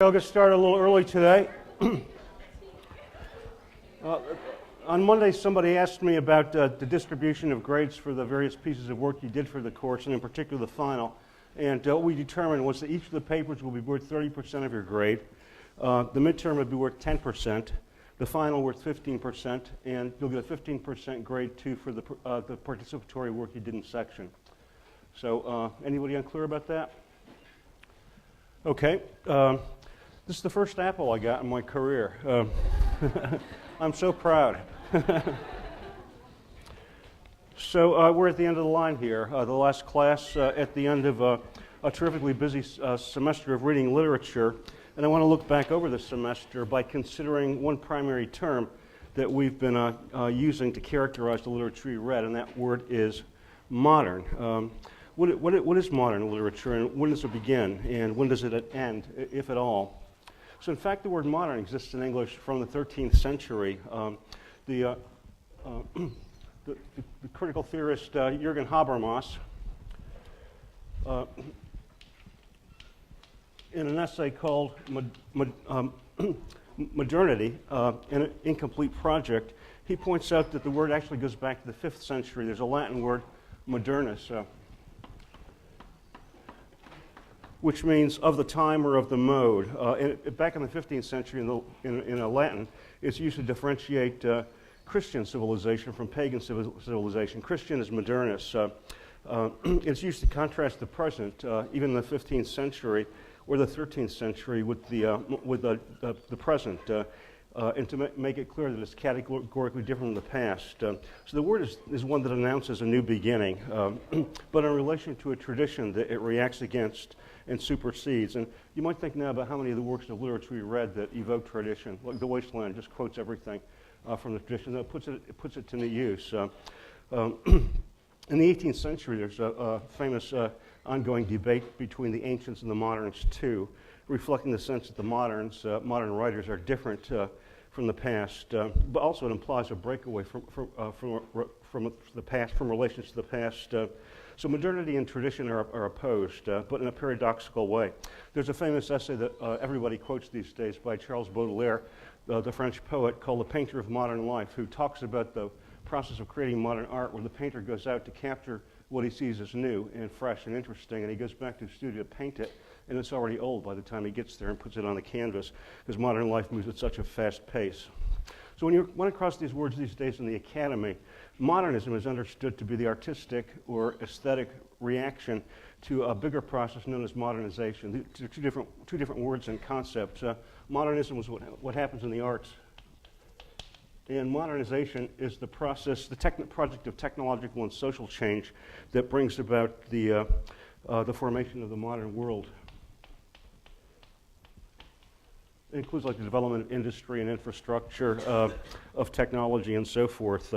I'll get started a little early today. On Monday, somebody asked me about the distribution of grades for the various pieces of work you did for the course, and in particular the final. And what we determined was that each of the papers will be worth 30% of your grade. The midterm would be worth 10%. The final worth 15%, and you'll get a 15% grade too for the participatory work you did in section. So, anybody unclear about that? Okay. This is the first apple I got in my career. I'm so proud. So we're at the end of the line here. The last class at the end of a terrifically busy semester of reading literature. And I want to look back over the semester by considering one primary term that we've been using to characterize the literature we read, and that word is modern. What is modern literature, and when does it begin, and when does it end, if at all? So in fact, the word modern exists in English from the 13th century. The critical theorist Jürgen Habermas, in an essay called Modernity, an Incomplete Project, he points out that the word actually goes back to the 5th century. There's a Latin word, modernus, which means of the time or of the mode. Back in the 15th century in Latin, it's used to differentiate Christian civilization from pagan civilization. Christian is modernus. It's used to contrast the present, even in the 15th century or the 13th century, with the present, and to make it clear that it's categorically different from the past. So the word is one that announces a new beginning, but in relation to a tradition that it reacts against and supersedes. And you might think now about how many of the works of literature you read that evoke tradition. Like The Wasteland just quotes everything from the tradition, that puts it to new use. In the 18th century, there's a famous ongoing debate between the ancients and the moderns too, reflecting the sense that the modern writers are different from the past, but also it implies a breakaway from the past, from relations to the past. So modernity and tradition are opposed, but in a paradoxical way. There's a famous essay that everybody quotes these days by Charles Baudelaire, the French poet, called The Painter of Modern Life, who talks about the process of creating modern art where the painter goes out to capture what he sees as new and fresh and interesting, and he goes back to the studio to paint it, and it's already old by the time he gets there and puts it on the canvas, because modern life moves at such a fast pace. So when you run across these words these days in the academy, modernism is understood to be the artistic or aesthetic reaction to a bigger process known as modernization. They're two different words and concepts. Modernism is what happens in the arts, and modernization is the process, the project of technological and social change that brings about the formation of the modern world. It includes like the development of industry and infrastructure, of technology and so forth.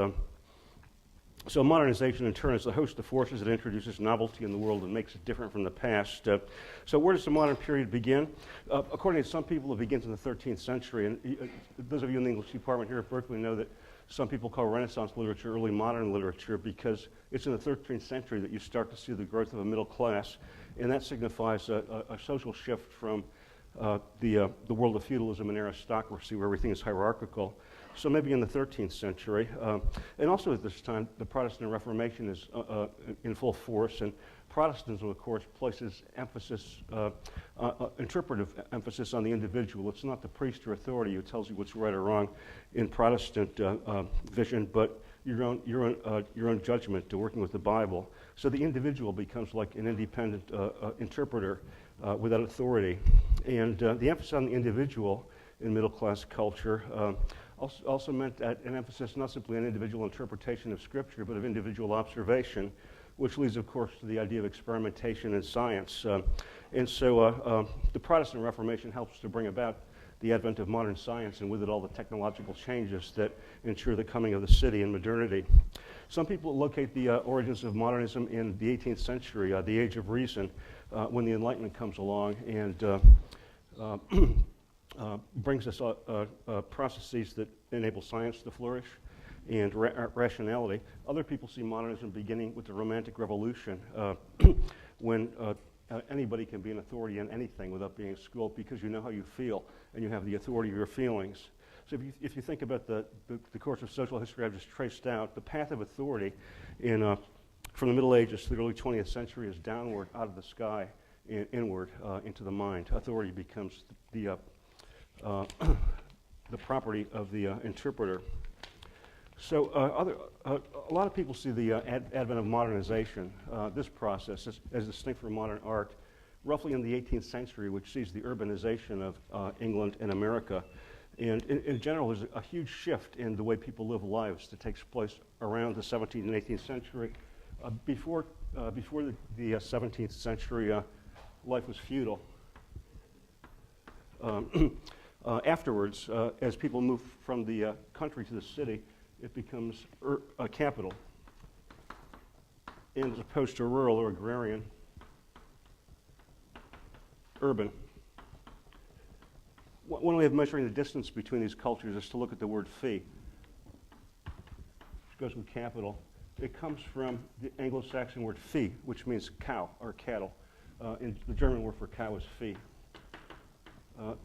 So modernization in turn is a host of forces that introduces novelty in the world and makes it different from the past. So where does the modern period begin? According to some people, it begins in the 13th century. And those of you in the English department here at Berkeley know that some people call Renaissance literature early modern literature because it's in the 13th century that you start to see the growth of a middle class. And that signifies a social shift from the world of feudalism and aristocracy where everything is hierarchical. So maybe in the 13th century. And also at this time, the Protestant Reformation is in full force, and Protestantism, of course, places emphasis, interpretive emphasis on the individual. It's not the priest or authority who tells you what's right or wrong in Protestant vision, but your own judgment to working with the Bible. So the individual becomes like an independent interpreter without authority. And the emphasis on the individual in middle-class culture also meant an emphasis not simply on individual interpretation of Scripture, but of individual observation, which leads, of course, to the idea of experimentation in science. And so the Protestant Reformation helps to bring about the advent of modern science, and with it all the technological changes that ensure the coming of the city and modernity. Some people locate the origins of modernism in the 18th century, the Age of Reason, when the Enlightenment comes along and brings us processes that enable science to flourish and rationality. Other people see modernism beginning with the Romantic Revolution, when anybody can be an authority on anything without being schooled because you know how you feel and you have the authority of your feelings. So if you think about the course of social history I've just traced out, the path of authority from the Middle Ages to the early 20th century is downward out of the sky and inward into the mind. Authority becomes the property of the interpreter. So a lot of people see the advent of modernization, this process, as distinct from modern art, roughly in the 18th century, which sees the urbanization of England and America. And in general, there's a huge shift in the way people live lives that takes place around the 17th and 18th century. Before the 17th century, life was feudal. Afterwards, as people move from the country to the city, it becomes a capital. And as opposed to rural or agrarian, urban. One way of measuring the distance between these cultures is to look at the word fee, which goes with capital. It comes from the Anglo-Saxon word fee, which means cow or cattle. And the German word for cow is fee.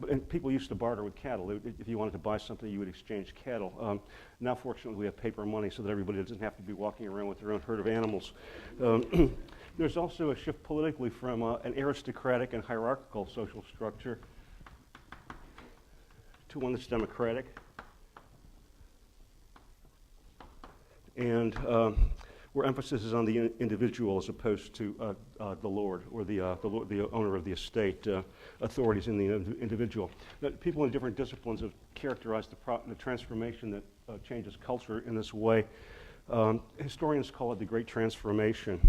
And people used to barter with cattle. If you wanted to buy something, you would exchange cattle. Now, fortunately, we have paper money so that everybody doesn't have to be walking around with their own herd of animals. There's also a shift politically from an aristocratic and hierarchical social structure to one that's democratic. And where emphasis is on the individual as opposed to the lord or the owner of the estate, authorities in the individual. People in different disciplines have characterized the transformation that changes culture in this way. Historians call it the Great Transformation.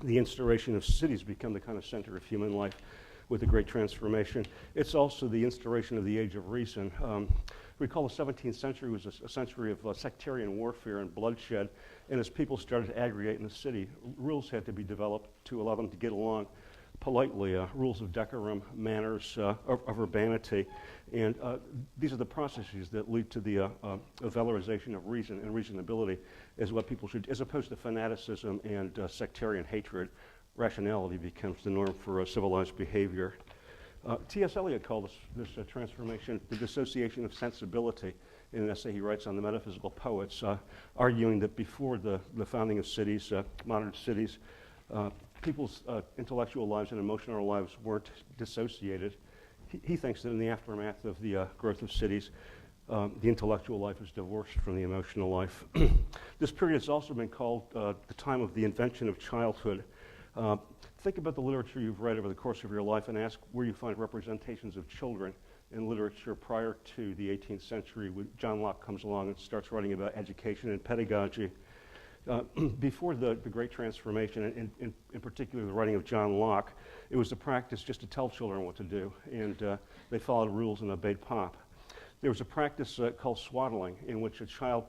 The instauration of cities become the kind of center of human life with the Great Transformation. It's also the instauration of the Age of Reason. Recall the 17th century was a century of sectarian warfare and bloodshed, and as people started to aggregate in the city, rules had to be developed to allow them to get along politely, rules of decorum, manners, of urbanity, and these are the processes that lead to the valorization of reason and reasonability as what people should, as opposed to fanaticism and sectarian hatred. Rationality becomes the norm for civilized behavior. T.S. Eliot called this transformation the dissociation of sensibility in an essay he writes on the metaphysical poets, arguing that before the founding of cities, modern cities, people's intellectual lives and emotional lives weren't dissociated. He thinks that in the aftermath of the growth of cities, the intellectual life is divorced from the emotional life. This period has also been called the time of the invention of childhood. Think about the literature you've read over the course of your life and ask where you find representations of children in literature prior to the 18th century when John Locke comes along and starts writing about education and pedagogy. Before the Great Transformation, and in particular the writing of John Locke, it was the practice just to tell children what to do, and they followed rules and obeyed pop. There was a practice called swaddling, in which a child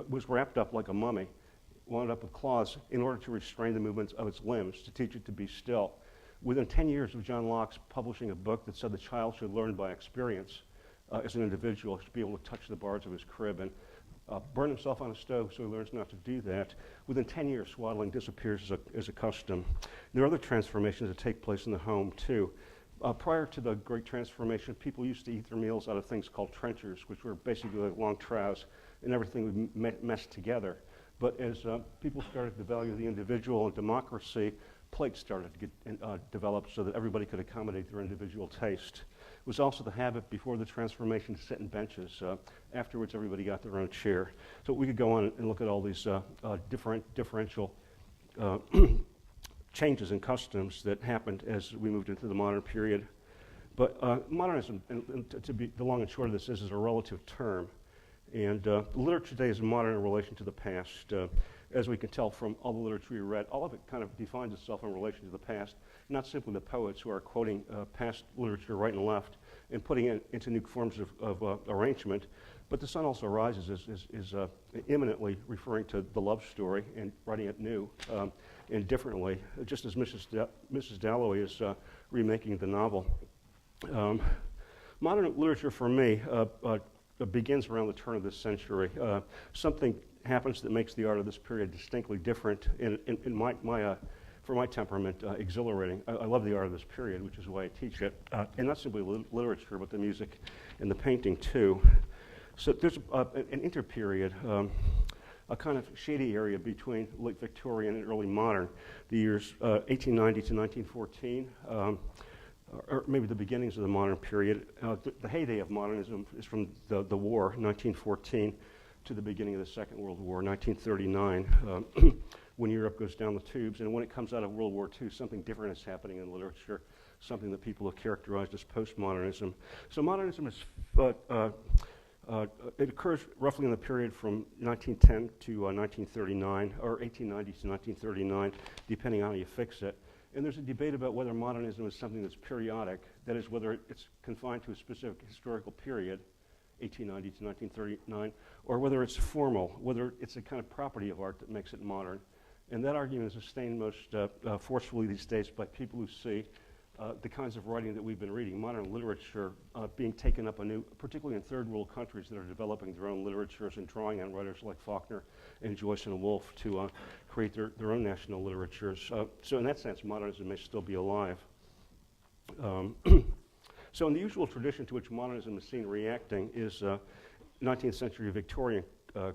was wrapped up like a mummy, wound up with claws in order to restrain the movements of its limbs, to teach it to be still. Within 10 years of John Locke's publishing a book that said the child should learn by experience as an individual, should be able to touch the bars of his crib and burn himself on a stove so he learns not to do that. Within 10 years, swaddling disappears as a custom. There are other transformations that take place in the home, too. Prior to the Great Transformation, people used to eat their meals out of things called trenchers, which were basically like long troughs, and everything would mess together. But as people started to value the individual and democracy, plates started to get developed so that everybody could accommodate their individual taste. It was also the habit before the transformation to sit in benches. Afterwards, everybody got their own chair. So we could go on and look at all these differential changes in customs that happened as we moved into the modern period. But modernism, and to be the long and short of this, is a relative term. And literature today is modern in relation to the past. As we can tell from all the literature we read, all of it kind of defines itself in relation to the past, not simply the poets who are quoting past literature right and left and putting it into new forms of arrangement, but The Sun Also Rises is imminently referring to the love story and writing it new and differently, just as Mrs. Dalloway is remaking the novel. Modern literature for me begins around the turn of this century. Something happens that makes the art of this period distinctly different. In for my temperament, exhilarating. I love the art of this period, which is why I teach it. And not simply literature, but the music and the painting too. So there's an interperiod, a kind of shady area between late Victorian and early modern, the years 1890 to 1914, or maybe the beginnings of the modern period. The heyday of modernism is from the war, 1914, to the beginning of the Second World War, 1939, when Europe goes down the tubes. And when it comes out of World War II, something different is happening in literature, something that people have characterized as postmodernism. So modernism is, it occurs roughly in the period from 1910 to 1939, or 1890 to 1939, depending on how you fix it. And there's a debate about whether modernism is something that's periodic, that is, whether it's confined to a specific historical period, 1890 to 1939, or whether it's formal, whether it's a kind of property of art that makes it modern. And that argument is sustained most forcefully these days by people who see the kinds of writing that we've been reading, modern literature being taken up anew, particularly in third world countries that are developing their own literatures and drawing on writers like Faulkner and Joyce and Woolf to create their own national literatures. So in that sense, modernism may still be alive. So in the usual tradition to which modernism is seen reacting is 19th century Victorian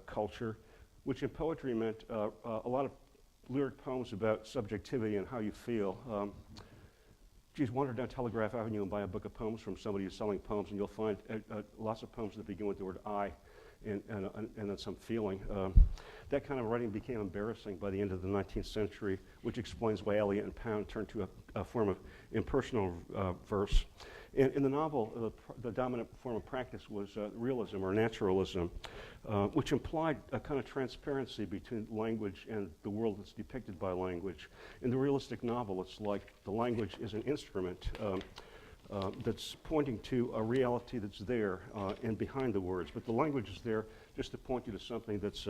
culture, which in poetry meant a lot of lyric poems about subjectivity and how you feel. Geez, wander down Telegraph Avenue and buy a book of poems from somebody who's selling poems, and you'll find lots of poems that begin with the word I and then some feeling. That kind of writing became embarrassing by the end of the 19th century, which explains why Eliot and Pound turned to a form of impersonal verse. In the novel, the dominant form of practice was realism or naturalism, which implied a kind of transparency between language and the world that's depicted by language. In the realistic novel, it's like the language is an instrument that's pointing to a reality that's there and behind the words, but the language is there just to point you to something that's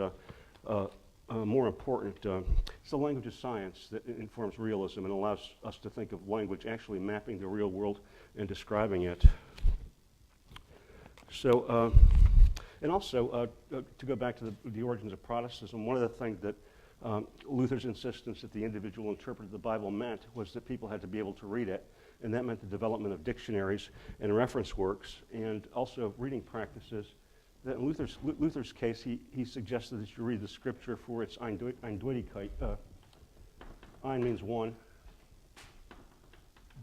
more important. It's the language of science that informs realism and allows us to think of language actually mapping the real world and describing it. So, and also, to go back to the origins of Protestantism, one of the things that Luther's insistence that the individual interpreted the Bible meant was that people had to be able to read it, and that meant the development of dictionaries and reference works, and also reading practices. That in Luther's case, he suggested that you read the scripture for its Eindeutigkeit. Ein means one.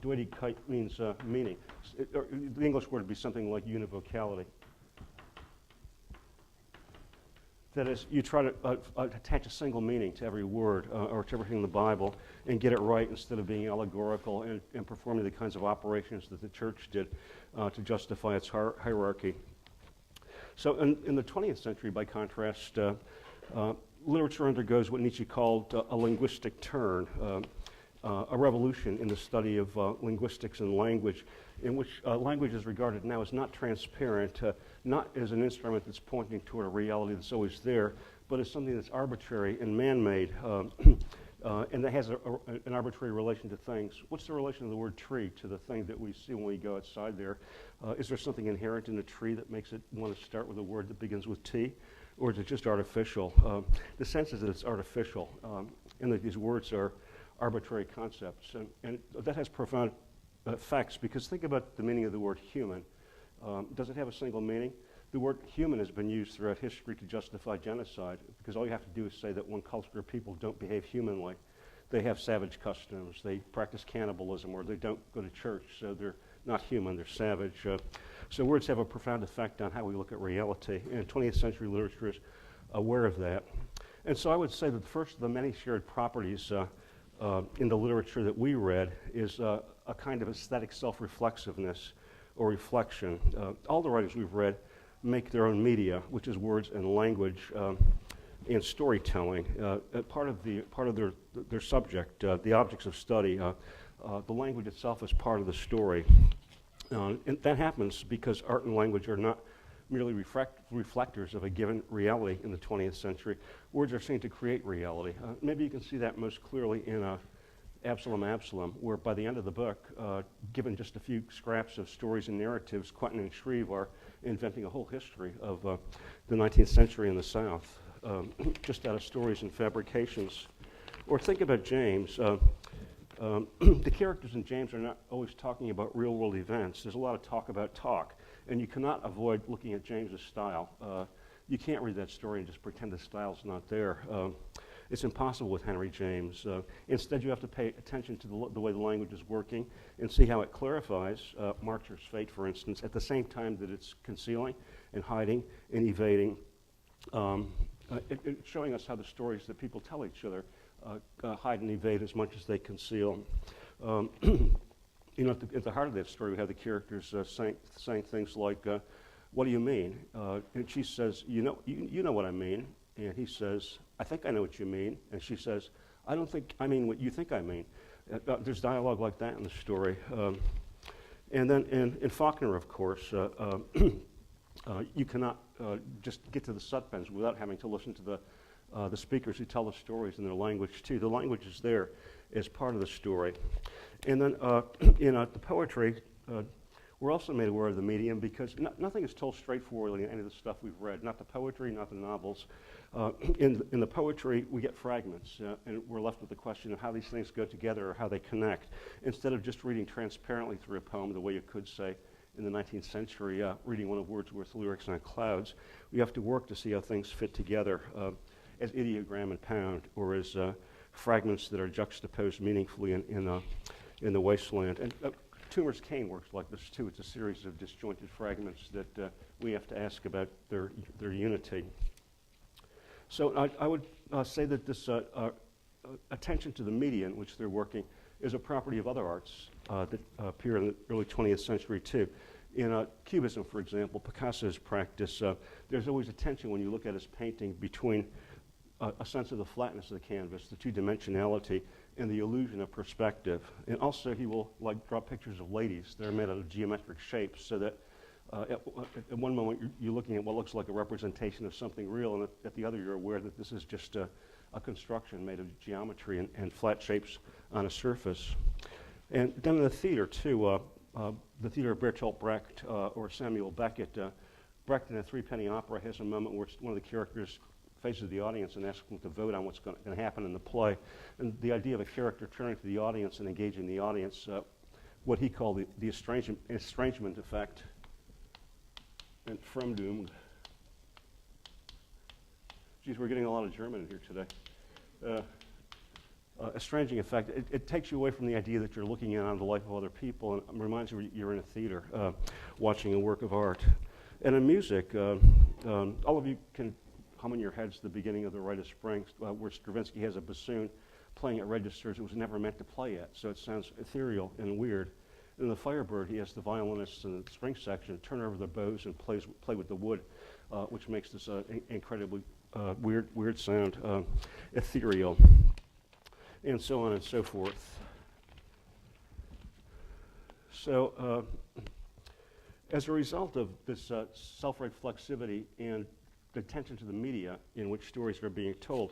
Deutigkeit means meaning. The English word would be something like univocality. That is, you try to attach a single meaning to every word or to everything in the Bible and get it right instead of being allegorical and performing the kinds of operations that the church did to justify its hierarchy. So in the 20th century, by contrast, literature undergoes what Nietzsche called a linguistic turn, a revolution in the study of linguistics and language, in which language is regarded now as not transparent, not as an instrument that's pointing toward a reality that's always there, but as something that's arbitrary and man-made, and that has an arbitrary relation to things. What's the relation of the word tree to the thing that we see when we go outside there? Is there something inherent in the tree that makes it want to start with a word that begins with T? Or is it just artificial? The sense is that it's artificial, and that these words are arbitrary concepts. And that has profound effects, because think about the meaning of the word human. Does it have a single meaning? The word human has been used throughout history to justify genocide, because all you have to do is say that one culture of people don't behave humanly. They have savage customs, they practice cannibalism, or they don't go to church, so they're not human, they're savage. So words have a profound effect on how we look at reality, and 20th century literature is aware of that. And so I would say that the first of the many shared properties in the literature that we read is a kind of aesthetic self-reflexiveness or reflection. All the writers we've read make their own media, which is words and language and storytelling. Part of their subject, the objects of study, the language itself is part of the story. And that happens because art and language are not merely reflectors of a given reality in the 20th century. Words are seen to create reality. Maybe you can see that most clearly in Absalom, where by the end of the book, given just a few scraps of stories and narratives, Quentin and Shreve are inventing a whole history of the 19th century in the South, just out of stories and fabrications. Or think about James. The characters in James are not always talking about real-world events. There's a lot of talk about talk, and you cannot avoid looking at James's style. You can't read that story and just pretend the style's not there. It's impossible with Henry James. Instead, you have to pay attention to the way the language is working and see how it clarifies Marcher's fate, for instance, at the same time that it's concealing and hiding and evading, it's showing us how the stories that people tell each other hide and evade as much as they conceal. At the heart of that story, we have the characters saying things like, "What do you mean?" And she says, "You know what I mean." And he says, "I think I know what you mean." And she says, "I don't think I mean what you think I mean." There's dialogue like that in the story. And then in Faulkner, of course, you cannot just get to the subpens without having to listen to the speakers who tell the stories in their language too. The language is there as part of the story. And then in the poetry, we're also made aware of the medium because nothing is told straightforwardly in any of the stuff we've read, not the poetry, not the novels. In the poetry, we get fragments, and we're left with the question of how these things go together or how they connect, instead of just reading transparently through a poem the way you could say in the 19th century, reading one of Wordsworth's lyrics on clouds. We have to work to see how things fit together as ideogram and pound, or as fragments that are juxtaposed meaningfully in the wasteland. And Toomer's cane works like this too. It's a series of disjointed fragments that we have to ask about their unity. So I would say that this attention to the media in which they're working is a property of other arts that appear in the early 20th century too. In Cubism, for example, Picasso's practice, there's always a tension when you look at his painting between a sense of the flatness of the canvas, the two-dimensionality, and the illusion of perspective. And also he will draw pictures of ladies that are made out of geometric shapes, so that at one moment you're looking at what looks like a representation of something real, and at the other you're aware that this is just a construction made of geometry and flat shapes on a surface. And then in the theater too, the theater of Bertolt Brecht or Samuel Beckett, Brecht in A Threepenny Opera has a moment where one of the characters faces the audience and asks them to vote on what's going to happen in the play. And the idea of a character turning to the audience and engaging the audience, what he called the estrangement effect, and Fremdung. Geez, we're getting a lot of German in here today. Estranging effect, it takes you away from the idea that you're looking in on the life of other people, and reminds you you're in a theater watching a work of art. And in music, all of you can hum in your heads the beginning of The Rite of Spring, where Stravinsky has a bassoon playing at registers it was never meant to play at, so it sounds ethereal and weird. In The Firebird, he has the violinists in the string section turn over the bows and play with the wood, which makes this incredibly weird sound, ethereal, and so on and so forth. So as a result of this self-reflexivity and the attention to the media in which stories are being told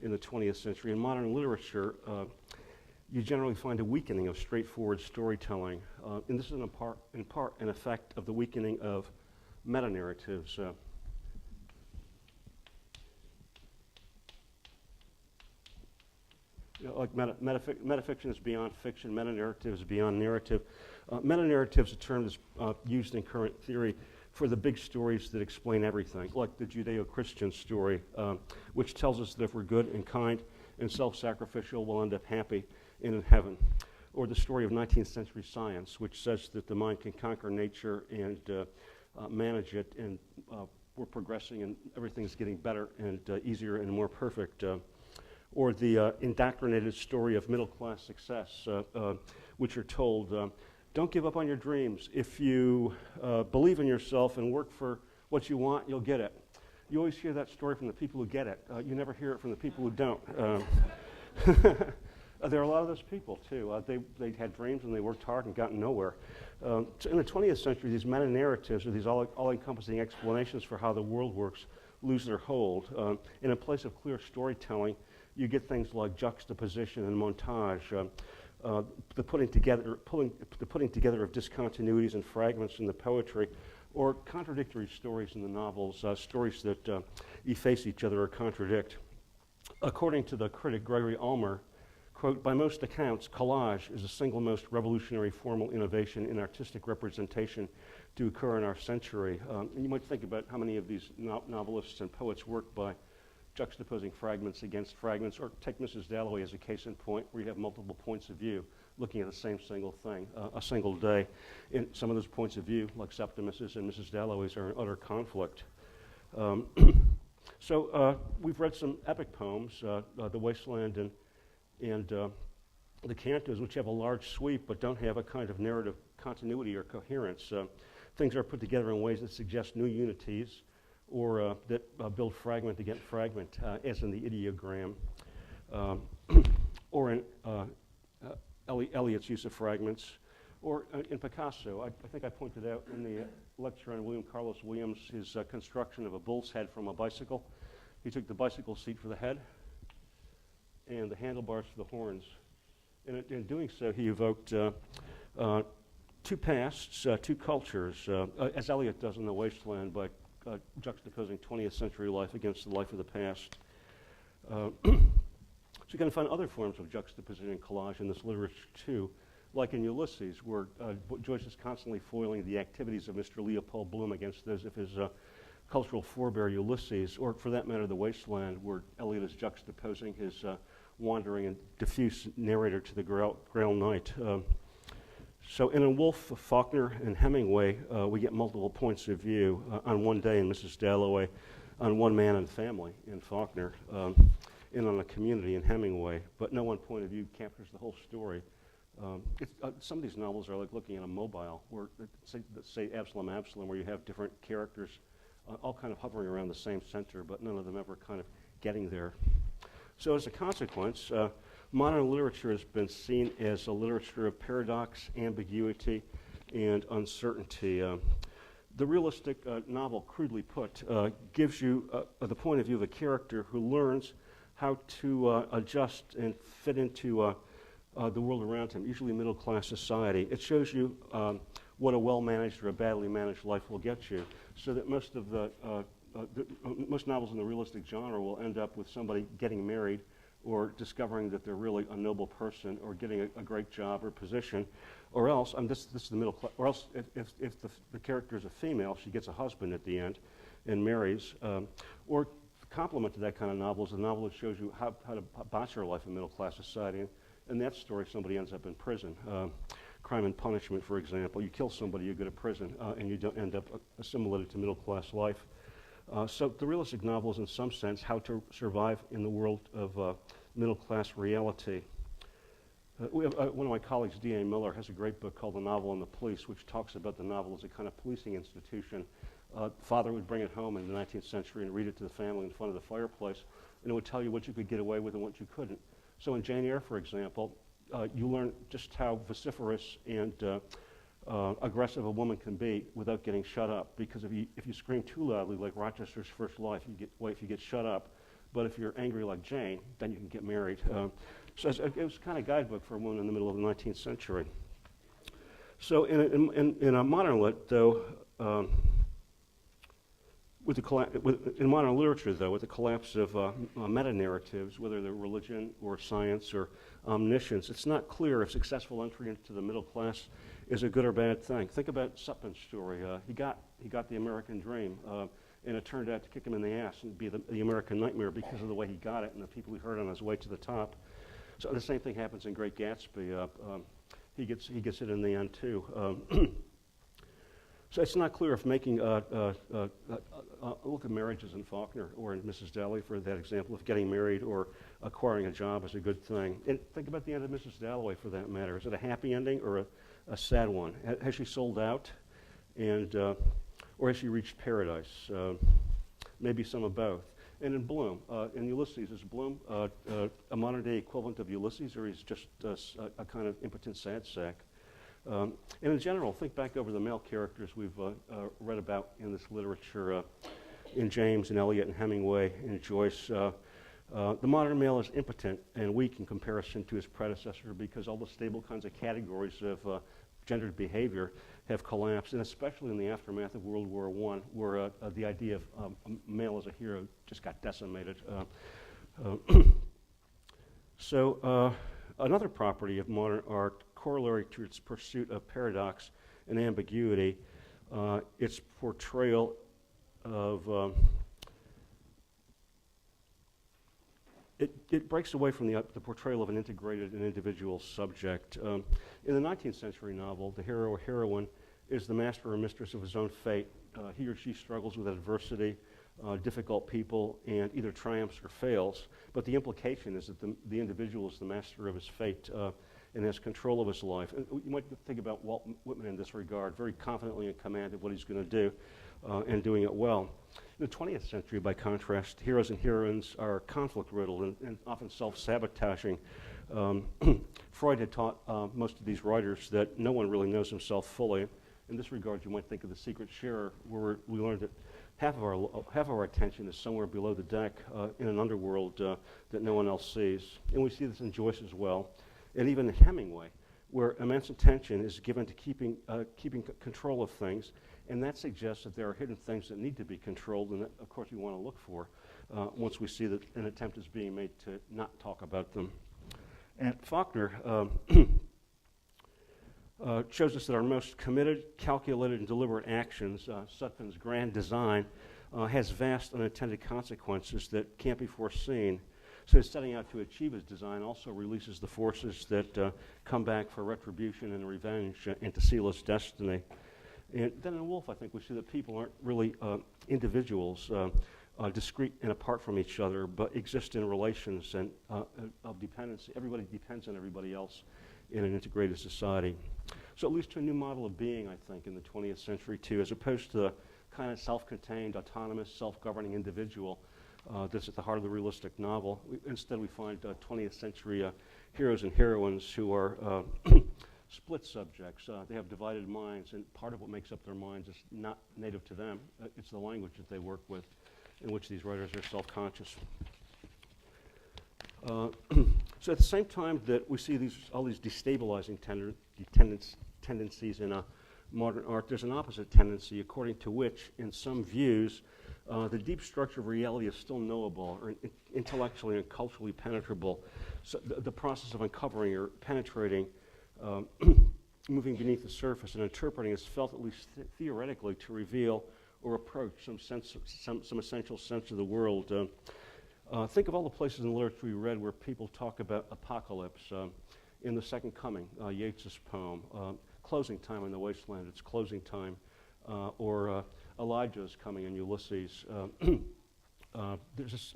in the 20th century, in modern literature, you generally find a weakening of straightforward storytelling. And this is in part an effect of the weakening of meta-narratives. Like metafiction is beyond fiction, meta-narrative is beyond narrative. Meta-narrative is a term that's used in current theory for the big stories that explain everything, like the Judeo-Christian story, which tells us that if we're good and kind and self-sacrificial, we'll end up happy and in heaven. Or the story of 19th century science, which says that the mind can conquer nature and manage it, and we're progressing and everything's getting better and easier and more perfect. Or the indoctrinated story of middle-class success, which are told, don't give up on your dreams. If you believe in yourself and work for what you want, you'll get it. You always hear that story from the people who get it. You never hear it from the people who don't. There are a lot of those people, too. They had dreams and they worked hard and got nowhere. So in the 20th century, these meta-narratives, or these all-encompassing explanations for how the world works, lose their hold. In a place of clear storytelling, you get things like juxtaposition and montage, the putting together of discontinuities and fragments in the poetry, or contradictory stories in the novels, stories that efface each other or contradict. According to the critic Gregory Ulmer, quote, by most accounts, collage is the single most revolutionary formal innovation in artistic representation to occur in our century. And you might think about how many of these novelists and poets work by juxtaposing fragments against fragments, or take Mrs. Dalloway as a case in point, where you have multiple points of view looking at the same single thing, a single day. And some of those points of view, like Septimus's and Mrs. Dalloway's, are in utter conflict. So we've read some epic poems, The Wasteland and the cantos, which have a large sweep but don't have a kind of narrative continuity or coherence. Things are put together in ways that suggest new unities, or that build fragment against fragment, as in the ideogram, or in Eliot's use of fragments, or in Picasso. I think I pointed out in the lecture on William Carlos Williams his construction of a bull's head from a bicycle. He took the bicycle seat for the head and the handlebars for the horns. And in doing so, he evoked two pasts, two cultures, as Eliot does in The Wasteland by juxtaposing 20th century life against the life of the past. So you can find other forms of juxtaposition and collage in this literature too, like in Ulysses, where Joyce is constantly foiling the activities of Mr. Leopold Bloom against those of his cultural forebear Ulysses, or for that matter, The Wasteland, where Eliot is juxtaposing his wandering and diffuse narrator to the Grail Knight. So in Woolf, Faulkner, and Hemingway, we get multiple points of view on one day in Mrs. Dalloway, on one man and family in Faulkner, and on a community in Hemingway, but no one point of view captures the whole story. Some of these novels are like looking at a mobile, where say Absalom, where you have different characters all kind of hovering around the same center, but none of them ever kind of getting there. So as a consequence, modern literature has been seen as a literature of paradox, ambiguity, and uncertainty. The realistic novel, crudely put, gives you the point of view of a character who learns how to adjust and fit into the world around him, usually middle-class society. It shows you what a well-managed or a badly managed life will get you, so that most of most novels in the realistic genre will end up with somebody getting married, or discovering that they're really a noble person, or getting a great job or position, or else, this is the middle class, or else if the character is a female, she gets a husband at the end and marries, or complement to that kind of novel is a novel that shows you how to botch your life in middle-class society. And in that story, somebody ends up in prison. Crime and Punishment, for example. You kill somebody, you go to prison, and you don't end up assimilated to middle-class life. So the realistic novel is, in some sense, how to survive in the world of middle-class reality. One of my colleagues, D.A. Miller, has a great book called The Novel and the Police, which talks about the novel as a kind of policing institution. Father would bring it home in the 19th century and read it to the family in front of the fireplace, and it would tell you what you could get away with and what you couldn't. So in Jane Eyre, for example, you learn just how vociferous and aggressive a woman can be without getting shut up, because if you scream too loudly, like Rochester's first wife, you get shut up. But if you're angry like Jane, then you can get married. So it was kind of guidebook for a woman in the middle of the 19th century. So in a modern lit, though, in modern literature, though, with the collapse of meta-narratives, whether they're religion or science or omniscience, it's not clear if successful entry into the middle class is a good or bad thing. Think about Sutton's story. He got the American dream, and it turned out to kick him in the ass and be the American nightmare because of the way he got it and the people he hurt on his way to the top. So the same thing happens in Great Gatsby. He gets it in the end too. So it's not clear if making look at marriages in Faulkner or in Mrs. Dalloway for that example, if getting married or acquiring a job is a good thing. And think about the end of Mrs. Dalloway for that matter. Is it a happy ending or a sad one? Has she sold out, and or has she reached paradise? Maybe some of both. And in Bloom, in Ulysses, is Bloom a modern-day equivalent of Ulysses, or he's just a kind of impotent sad sack? And in general, think back over the male characters we've read about in this literature, in James and Eliot and Hemingway and Joyce. The modern male is impotent and weak in comparison to his predecessor because all the stable kinds of categories of gendered behavior have collapsed, and especially in the aftermath of World War I, where the idea of male as a hero just got decimated. So Another property of modern art, corollary to its pursuit of paradox and ambiguity, its portrayal of it breaks away from the portrayal of an integrated and individual subject. In the 19th century novel, the hero or heroine is the master or mistress of his own fate. He or she struggles with adversity, difficult people, and either triumphs or fails. But the implication is that the individual is the master of his fate and has control of his life. And you might think about Walt Whitman in this regard, very confidently in command of what he's going to do and doing it well. In the 20th century, by contrast, heroes and heroines are conflict-riddled and often self-sabotaging. Freud had taught most of these writers that no one really knows himself fully. In this regard, you might think of The Secret Sharer, where we learned that half of our attention is somewhere below the deck in an underworld that no one else sees. And we see this in Joyce as well, and even in Hemingway, where immense attention is given to keeping control of things, and that suggests that there are hidden things that need to be controlled, and that, of course, we want to look for once we see that an attempt is being made to not talk about them. And Faulkner shows us that our most committed, calculated, and deliberate actions, Sutphen's grand design, has vast unintended consequences that can't be foreseen. So setting out to achieve his design also releases the forces that come back for retribution and revenge and to seal his destiny. And then in Woolf, I think we see that people aren't really individuals, discrete and apart from each other, but exist in relations and of dependency. Everybody depends on everybody else in an integrated society. So it leads to a new model of being, I think, in the 20th century too, as opposed to the kind of self-contained, autonomous, self-governing individual that's at the heart of the realistic novel. Instead, we find 20th century heroes and heroines who are split subjects. They have divided minds, and part of what makes up their minds is not native to them. It's the language that they work with, in which these writers are self-conscious. So at the same time that we see all these destabilizing tendencies in modern art, there's an opposite tendency according to which, in some views, the deep structure of reality is still knowable or intellectually and culturally penetrable. So the process of uncovering or penetrating, moving beneath the surface and interpreting is felt, at least theoretically, to reveal or approach some essential sense of the world. Think of all the places in the literature we read where people talk about apocalypse. In The Second Coming, Yeats's poem, Closing Time in the Wasteland, it's closing time, or Elijah's coming in Ulysses. There's this,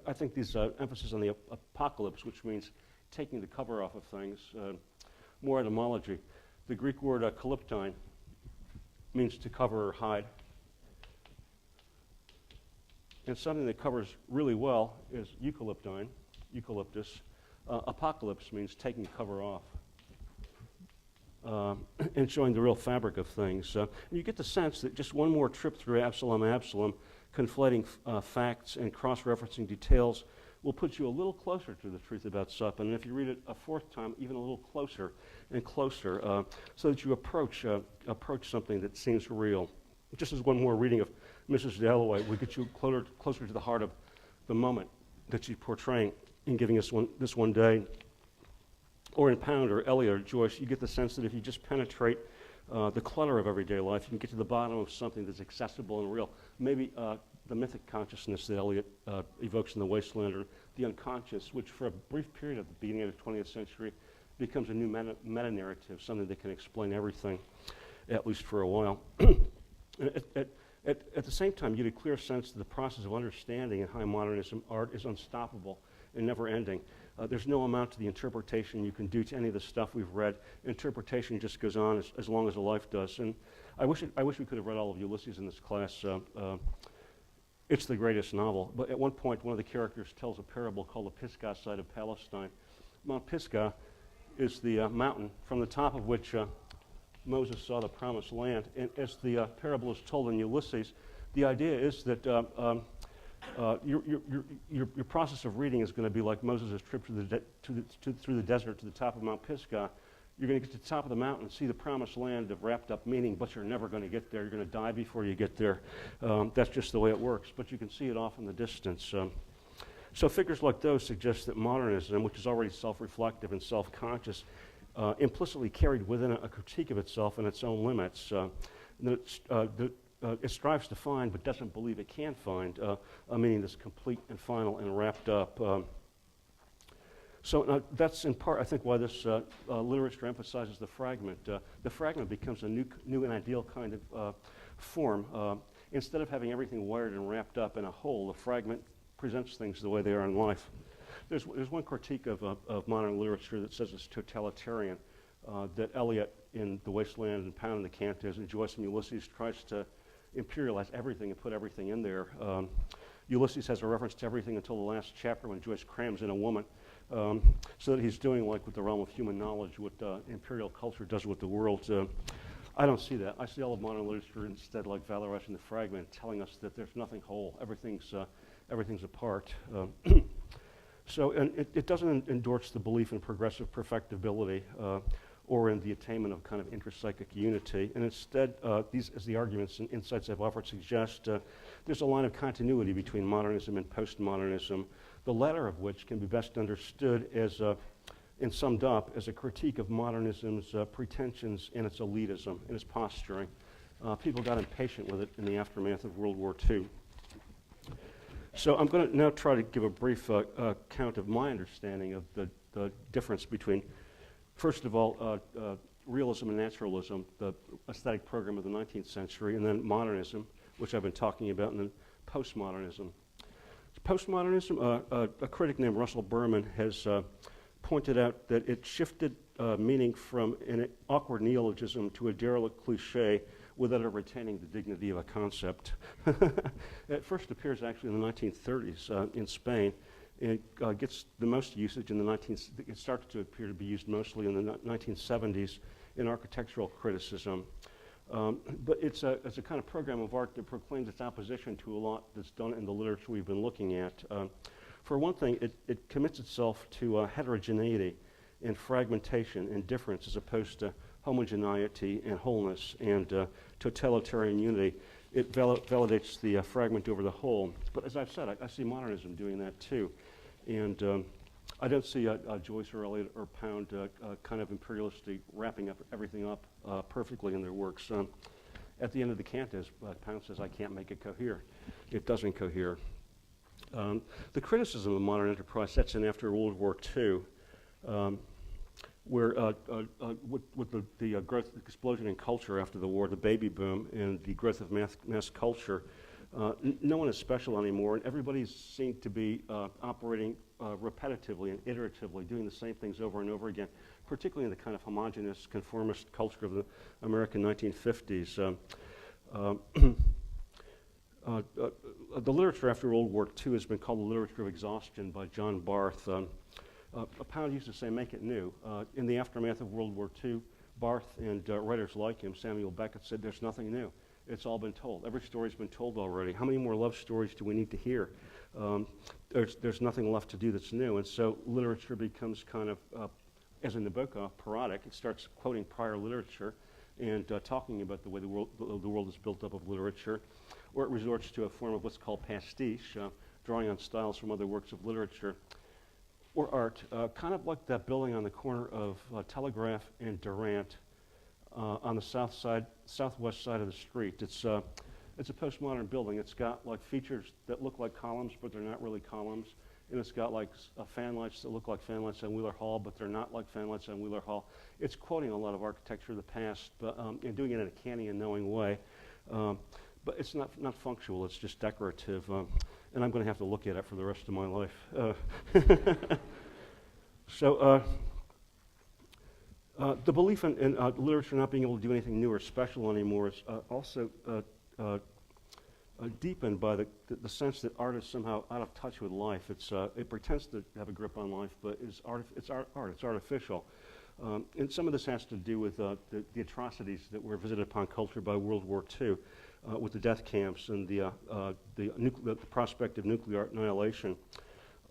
I think these emphasis on the apocalypse, which means taking the cover off of things, more etymology. The Greek word kalyptine means to cover or hide. And something that covers really well is eucalyptine, eucalyptus. Apocalypse means taking the cover off and showing the real fabric of things. You get the sense that just one more trip through Absalom, conflating facts and cross-referencing details will put you a little closer to the truth about Sutpen. And if you read it a fourth time, even a little closer and closer, so that you approach something that seems real. Just as one more reading of Mrs. Dalloway would get you closer to the heart of the moment that she's portraying in giving us this one day. Or in Pound or Eliot or Joyce, you get the sense that if you just penetrate the clutter of everyday life, you can get to the bottom of something that's accessible and real. Maybe the mythic consciousness that Eliot evokes in The Wasteland, or the unconscious, which for a brief period at the beginning of the 20th century becomes a new meta-narrative, something that can explain everything, at least for a while. At the same time, you get a clear sense that the process of understanding in high modernism art is unstoppable and never-ending. There's no amount to the interpretation you can do to any of the stuff we've read. Interpretation just goes on as long as a life does. And I wish we could have read all of Ulysses in this class. It's the greatest novel. But at one point, one of the characters tells a parable called the Pisgah side of Palestine. Mount Pisgah is the mountain from the top of which Moses saw the promised land. And as the parable is told in Ulysses, the idea is that your process of reading is going to be like Moses' trip through the desert to the top of Mount Pisgah. You're going to get to the top of the mountain and see the promised land of wrapped up meaning, but you're never going to get there. You're going to die before you get there. That's just the way it works, but you can see it off in the distance. So figures like those suggest that modernism, which is already self-reflective and self-conscious, implicitly carried within a critique of itself and its own limits. It strives to find but doesn't believe it can find a meaning that's complete and final and wrapped up. So that's in part, I think, why this literature emphasizes the fragment. The fragment becomes a new and ideal kind of form. Instead of having everything wired and wrapped up in a whole, the fragment presents things the way they are in life. There's one critique of modern literature that says it's totalitarian, that Eliot in The Wasteland and Pound and the Cantos and Joyce in Ulysses tries to imperialize everything and put everything in there. Ulysses has a reference to everything until the last chapter when Joyce crams in a woman, so that he's doing like with the realm of human knowledge what imperial culture does with the world. I don't see that. I see all of modern literature instead like Valois and the Fragment telling us that there's nothing whole, everything's a part. So, and it doesn't endorse the belief in progressive perfectibility or in the attainment of kind of intrapsychic unity. And instead, these, as the arguments and insights I've offered suggest, there's a line of continuity between modernism and postmodernism, the latter of which can be best understood as, and summed up as a critique of modernism's pretensions and its elitism and its posturing. People got impatient with it in the aftermath of World War II. So I'm going to now try to give a brief account of my understanding of the difference between, first of all, realism and naturalism, the aesthetic program of the 19th century, and then modernism, which I've been talking about, and then postmodernism. Postmodernism, a critic named Russell Berman has pointed out that it shifted meaning from an awkward neologism to a derelict cliche without retaining the dignity of a concept. It first appears actually in the 1930s in Spain. It gets the most usage in the it starts to appear to be used mostly in the 1970s in architectural criticism. But it's a kind of program of art that proclaims its opposition to a lot that's done in the literature we've been looking at. For one thing, it commits itself to heterogeneity and fragmentation and difference as opposed to homogeneity and wholeness and totalitarian unity. It validates the fragment over the whole. But as I've said, I see modernism doing that too. And I don't see Joyce or Eliot or Pound kind of imperialistically wrapping up everything up perfectly in their works. At the end of the cantos, Pound says, I can't make it cohere. It doesn't cohere. The criticism of modern enterprise sets in after World War II, where with the growth, the explosion in culture after the war, the baby boom, and the growth of mass culture, no one is special anymore, and everybody's seen to be operating repetitively and iteratively, doing the same things over and over again, particularly in the kind of homogeneous, conformist culture of the American 1950s. The literature after World War II has been called the literature of exhaustion by John Barth. Pound used to say, make it new. In the aftermath of World War II, Barth and writers like him, Samuel Beckett, said there's nothing new. It's all been told. Every story's been told already. How many more love stories do we need to hear? There's nothing left to do that's new. And so literature becomes kind of, as in Nabokov, parodic. It starts quoting prior literature and talking about the way the world is built up of literature. Or it resorts to a form of what's called pastiche, drawing on styles from other works of literature. Or art, kind of like that building on the corner of Telegraph and Durant on the southwest side of the street. It's a postmodern building. It's got like features that look like columns, but they're not really columns. And it's got like fan lights that look like fan lights on Wheeler Hall, but they're not like fan lights on Wheeler Hall. It's quoting a lot of architecture of the past, but and doing it in a canny and knowing way. But it's not functional, it's just decorative. And I'm going to have to look at it for the rest of my life. So the belief in literature not being able to do anything new or special anymore is also deepened by the sense that art is somehow out of touch with life. It pretends to have a grip on life, but it's art, it's artificial. And some of this has to do with the atrocities that were visited upon culture by World War II. With the death camps and the prospect of nuclear annihilation.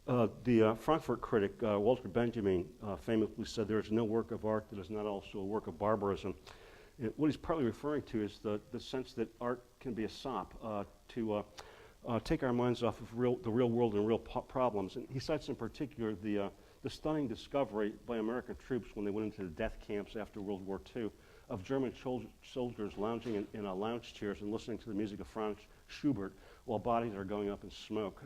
The Frankfurt critic, Walter Benjamin, famously said there is no work of art that is not also a work of barbarism. And what he's partly referring to is the sense that art can be a sop to take our minds off of the real world and real problems. And he cites in particular the stunning discovery by American troops when they went into the death camps after World War II of German soldiers lounging in lounge chairs and listening to the music of Franz Schubert while bodies are going up in smoke.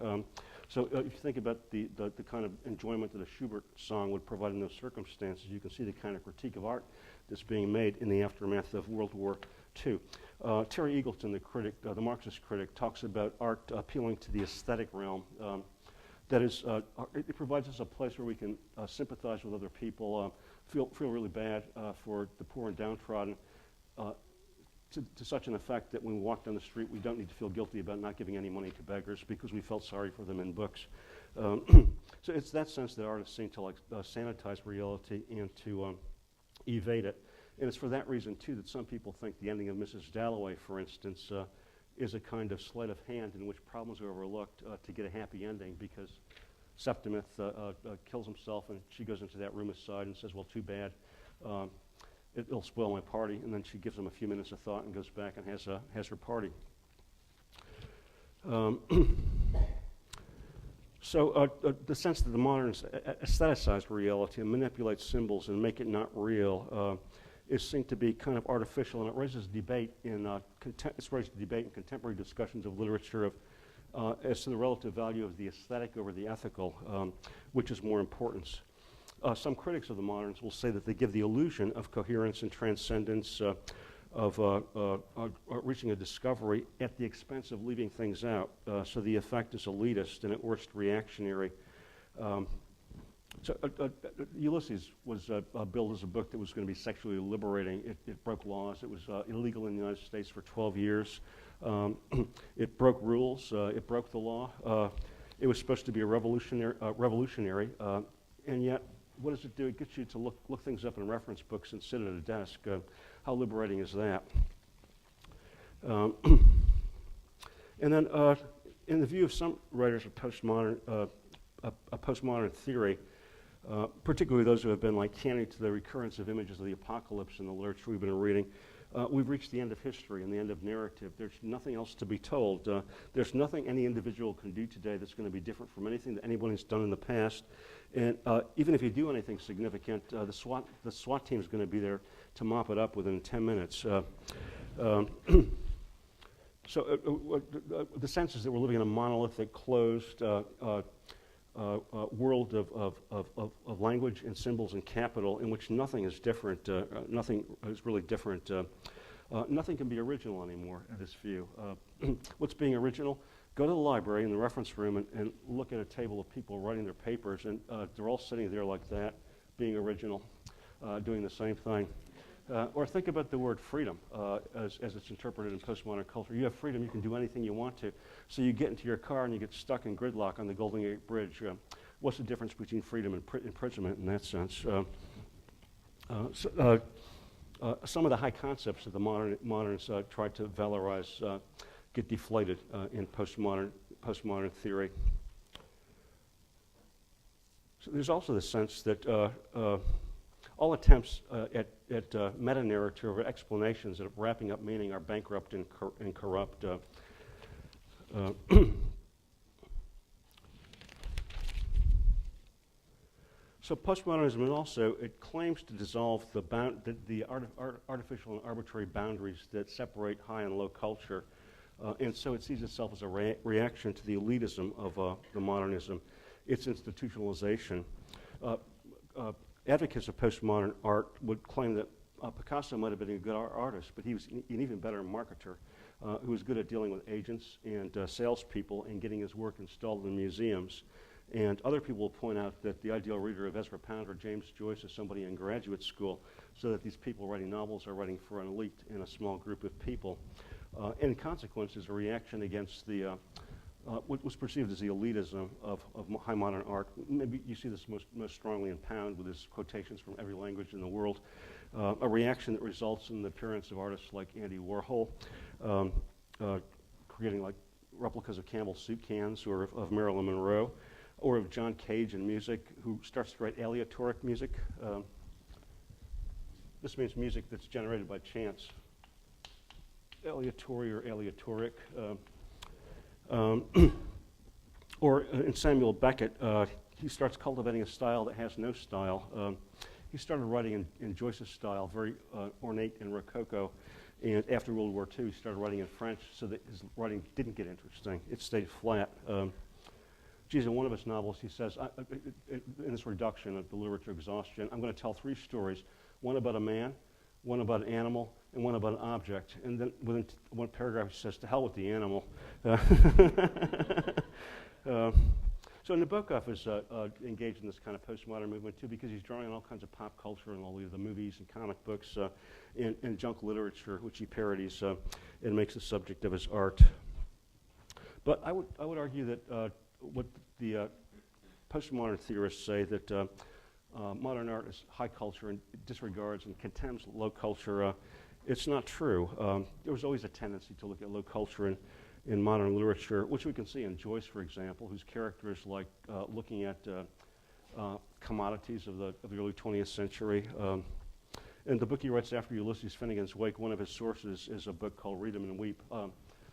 So if you think about the kind of enjoyment that a Schubert song would provide in those circumstances, you can see the kind of critique of art that's being made in the aftermath of World War II. Terry Eagleton, the critic, the Marxist critic, talks about art appealing to the aesthetic realm. That is, it provides us a place where we can sympathize with other people, feel really bad for the poor and downtrodden, to such an effect that when we walk down the street, we don't need to feel guilty about not giving any money to beggars because we felt sorry for them in books. So it's that sense that artists seem to like sanitize reality and to evade it. And it's for that reason, too, that some people think the ending of Mrs. Dalloway, for instance, is a kind of sleight of hand in which problems are overlooked to get a happy ending because Septimus kills himself and she goes into that room aside and says, well, too bad. It'll spoil my party. And then she gives him a few minutes of thought and goes back and has her party. So the sense that the moderns aestheticize reality and manipulate symbols and make it not real is seen to be kind of artificial, and it raises debate in contemporary discussions of literature as to the relative value of the aesthetic over the ethical, which is more important. Some critics of the moderns will say that they give the illusion of coherence and transcendence, of reaching a discovery at the expense of leaving things out. So the effect is elitist and at worst reactionary. Ulysses was billed as a book that was going to be sexually liberating. It broke laws. It was illegal in the United States for 12 years. It broke rules. It broke the law. It was supposed to be a revolutionary, and yet, what does it do? It gets you to look things up in reference books and sit at a desk. How liberating is that? And then, in the view of some writers of postmodern theory, particularly those who have been like canny to the recurrence of images of the apocalypse in the literature we've been reading, we've reached the end of history and the end of narrative. There's nothing else to be told. There's nothing any individual can do today that's going to be different from anything that anybody's done in the past. And even if you do anything significant, the SWAT team is going to be there to mop it up within 10 minutes. So the sense is that we're living in a monolithic, closed world of language and symbols and capital in which nothing is different. Nothing is really different. Nothing can be original anymore in this view. What's being original? Go to the library in the reference room and look at a table of people writing their papers, and they're all sitting there like that, being original, doing the same thing. Or think about the word freedom as it's interpreted in postmodern culture. You have freedom, you can do anything you want to. So you get into your car and you get stuck in gridlock on the Golden Gate Bridge. What's the difference between freedom and imprisonment in that sense? Some of the high concepts that the moderns try to valorize get deflated in postmodern theory. So there's also the sense that all attempts at meta-narrative or explanations of wrapping up meaning are bankrupt and corrupt. So postmodernism also, it claims to dissolve the artificial and arbitrary boundaries that separate high and low culture. And so it sees itself as a reaction to the elitism of the modernism, its institutionalization. Advocates of postmodern art would claim that Picasso might have been a good artist, but he was an even better marketer who was good at dealing with agents and salespeople and getting his work installed in museums. And other people will point out that the ideal reader of Ezra Pound or James Joyce is somebody in graduate school, so that these people writing novels are writing for an elite and a small group of people. And in consequence is a reaction against the what was perceived as the elitism of high modern art. Maybe you see this most strongly in Pound with his quotations from every language in the world. A reaction that results in the appearance of artists like Andy Warhol, creating like replicas of Campbell soup cans, or of Marilyn Monroe, or of John Cage in music, who starts to write aleatoric music. This means music that's generated by chance. Aleatory or aleatoric. Or in Samuel Beckett, he starts cultivating a style that has no style. He started writing in Joyce's style, very ornate and rococo, and after World War II, he started writing in French so that his writing didn't get interesting. It stayed flat. In one of his novels, he says, in this reduction of the literature exhaustion, I'm going to tell 3 stories, one about a man, one about an animal, and one about an object. And then within one paragraph, he says, to hell with the animal. So Nabokov is engaged in this kind of postmodern movement, too, because he's drawing on all kinds of pop culture and all the movies and comic books and junk literature, which he parodies and makes the subject of his art. But I would argue that what the postmodern theorists say, that modern art is high culture and disregards and contemns low culture, it's not true. There was always a tendency to look at low culture in modern literature, which we can see in Joyce, for example, whose characters like looking at commodities of the early 20th century. In the book he writes after Ulysses Finnegan's Wake, one of his sources is a book called Read 'em and Weep,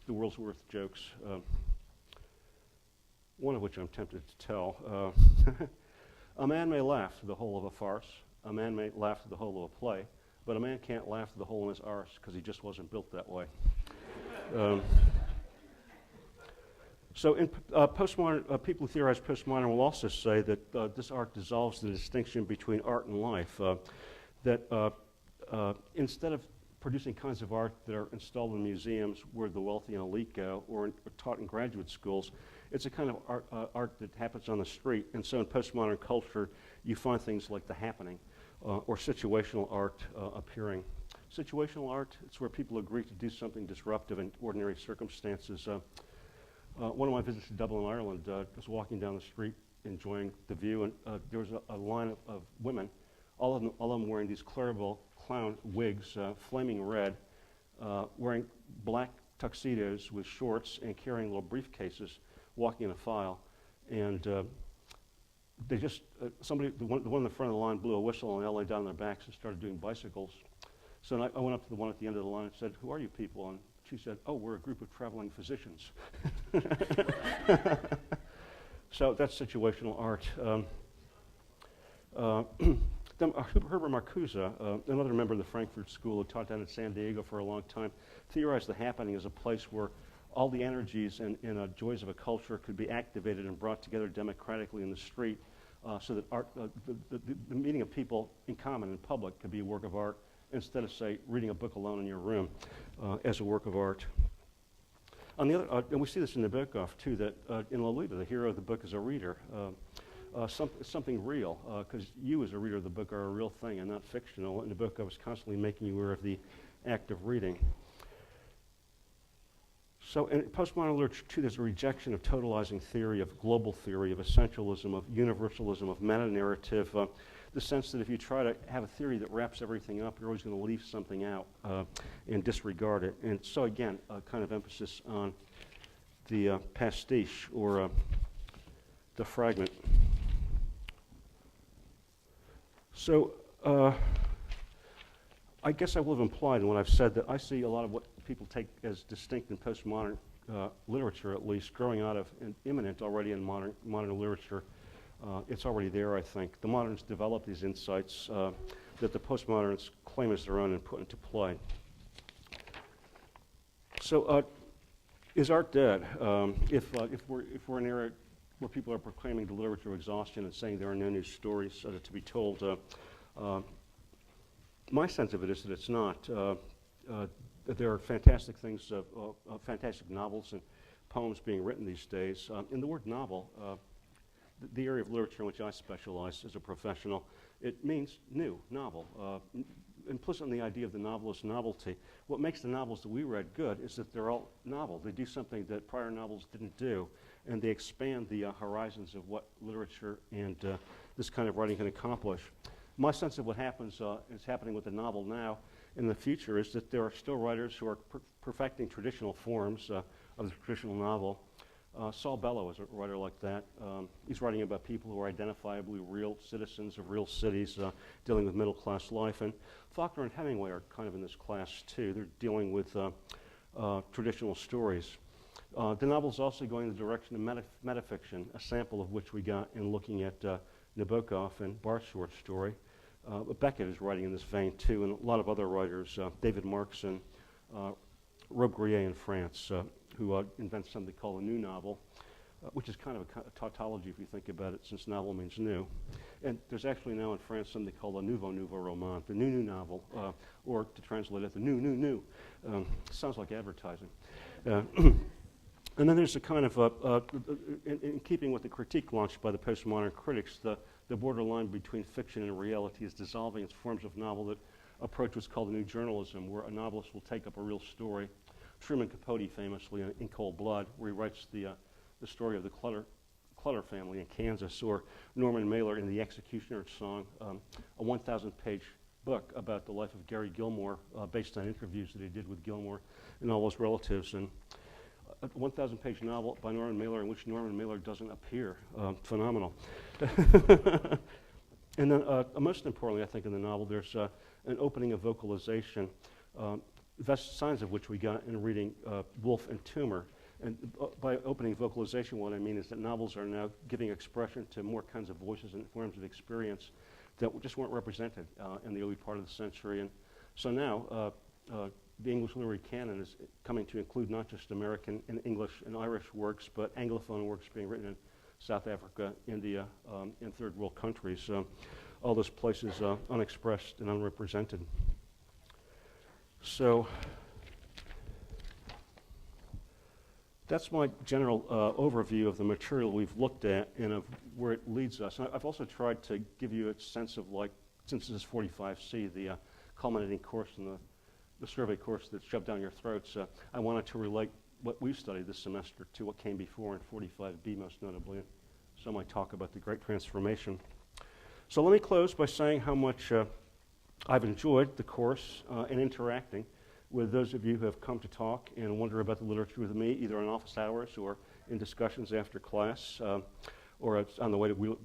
The World's Worth Jokes, one of which I'm tempted to tell. A man may laugh through the whole of a farce, a man may laugh through the whole of a play, but a man can't laugh through the hole in his arse because he just wasn't built that way. So in postmodern, people who theorize postmodern will also say that this art dissolves the distinction between art and life, that instead of producing kinds of art that are installed in museums where the wealthy and elite go, or taught in graduate schools, it's a kind of art that happens on the street. And so in postmodern culture, you find things like The Happening or situational art appearing. Situational art, it's where people agree to do something disruptive in ordinary circumstances. One of my visits to Dublin, Ireland, I was walking down the street enjoying the view, and there was a line of women, all of them wearing these Clarabelle clown wigs, flaming red, wearing black tuxedos with shorts and carrying little briefcases, walking in a file. And they just, the one in the front of the line blew a whistle and they all lay down on their backs and started doing bicycles. So I went up to the one at the end of the line and said, "Who are you people?" And she said, "Oh, we're a group of traveling physicians." So that's situational art. Then Herbert Marcuse, another member of the Frankfurt School who taught down in San Diego for a long time, theorized The Happening as a place where all the energies and joys of a culture could be activated and brought together democratically in the street, so that art, the meeting of people in common in public could be a work of art, instead of, say, reading a book alone in your room as a work of art. On the other, and we see this in Nabokov too, that in Lolita, the hero of the book is a reader, something real, because you as a reader of the book are a real thing and not fictional. And Nabokov is constantly making you aware of the act of reading. So in postmodern literature too, there's a rejection of totalizing theory, of global theory, of essentialism, of universalism, of meta-narrative, the sense that if you try to have a theory that wraps everything up, you're always going to leave something out and disregard it. And so again, a kind of emphasis on the pastiche or the fragment. So I guess I will have implied in what I've said that I see a lot of what people take as distinct in postmodern literature, at least, growing out of and imminent already in modern literature. It's already there, I think. The moderns develop these insights that the postmoderns claim as their own and put into play. So, is art dead? If we're in an era where people are proclaiming the literature of exhaustion and saying there are no new stories to be told, my sense of it is that it's not. There are fantastic things, fantastic novels and poems being written these days. In the word novel, the area of literature in which I specialize as a professional, it means new, novel. Implicit in the idea of the novelist's novelty, what makes the novels that we read good is that they're all novel. They do something that prior novels didn't do, and they expand the horizons of what literature and this kind of writing can accomplish. My sense of what happens is happening with the novel now in the future is that there are still writers who are perfecting traditional forms of the traditional novel. Saul Bellow is a writer like that. He's writing about people who are identifiably real citizens of real cities dealing with middle-class life. And Faulkner and Hemingway are kind of in this class too. They're dealing with traditional stories. The novel is also going in the direction of metafiction, a sample of which we got in looking at Nabokov and Barth's short story. Beckett is writing in this vein too, and a lot of other writers, David Marx and Robbe-Grillet in France, who invented something called a new novel, which is kind of a tautology if you think about it, since novel means new. And there's actually now in France something called a nouveau roman, the new novel, or to translate it, the new. Sounds like advertising. And then there's a kind of, in keeping with the critique launched by the postmodern critics, the borderline between fiction and reality is dissolving its forms of novel that approach what's called a new journalism, where a novelist will take up a real story. Truman Capote famously in Cold Blood, where he writes the story of the Clutter family in Kansas, or Norman Mailer in The Executioner's Song, a 1,000-page book about the life of Gary Gilmore, based on interviews that he did with Gilmore and all his relatives. And a 1,000-page novel by Norman Mailer in which Norman Mailer doesn't appear. Phenomenal. And then, most importantly, I think in the novel, there's an opening of vocalization, signs of which we got in reading Woolf and Toomer. And by opening vocalization, what I mean is that novels are now giving expression to more kinds of voices and forms of experience that just weren't represented in the early part of the century. And so now, the English literary canon is coming to include not just American and English and Irish works, but Anglophone works being written in South Africa, India, and third world countries. All those places unexpressed and unrepresented. So that's my general overview of the material we've looked at and of where it leads us. And I've also tried to give you a sense of, like, since this is 45C, the culminating course in the survey course that's shoved down your throats, I wanted to relate what we've studied this semester to what came before in 45B, most notably. So I talk about the Great Transformation. So let me close by saying how much I've enjoyed the course and interacting with those of you who have come to talk and wonder about the literature with me, either in office hours or in discussions after class, or on the way to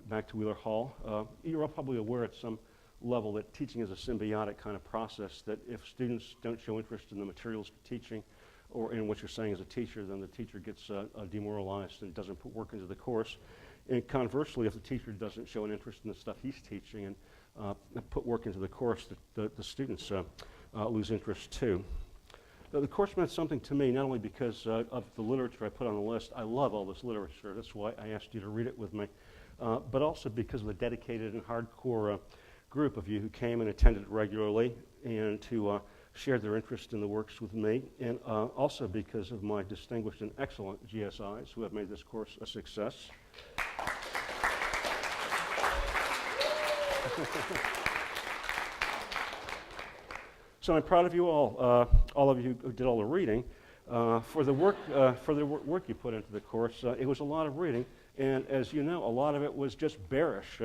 back to Wheeler Hall. You're all probably aware at some level that teaching is a symbiotic kind of process, that if students don't show interest in the materials for teaching or in what you're saying as a teacher, then the teacher gets demoralized and doesn't put work into the course. And conversely, if the teacher doesn't show an interest in the stuff he's teaching and put work into the course, the students lose interest too. The course meant something to me, not only because of the literature I put on the list. I love all this literature. That's why I asked you to read it with me. But also because of the dedicated and hardcore group of you who came and attended regularly and who shared their interest in the works with me, and also because of my distinguished and excellent GSIs who have made this course a success. So I'm proud of you all of you who did all the reading. For the work you put into the course, it was a lot of reading, and as you know, a lot of it was just bearish,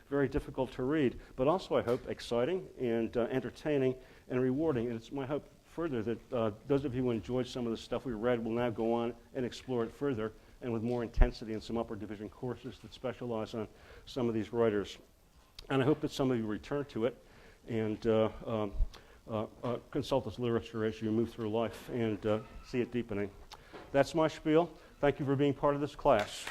very difficult to read, but also, I hope, exciting and entertaining and rewarding. And it's my hope further that those of you who enjoyed some of the stuff we read will now go on and explore it further, and with more intensity in some upper division courses that specialize on some of these writers. And I hope that some of you return to it and consult this literature as you move through life and see it deepening. That's my spiel. Thank you for being part of this class.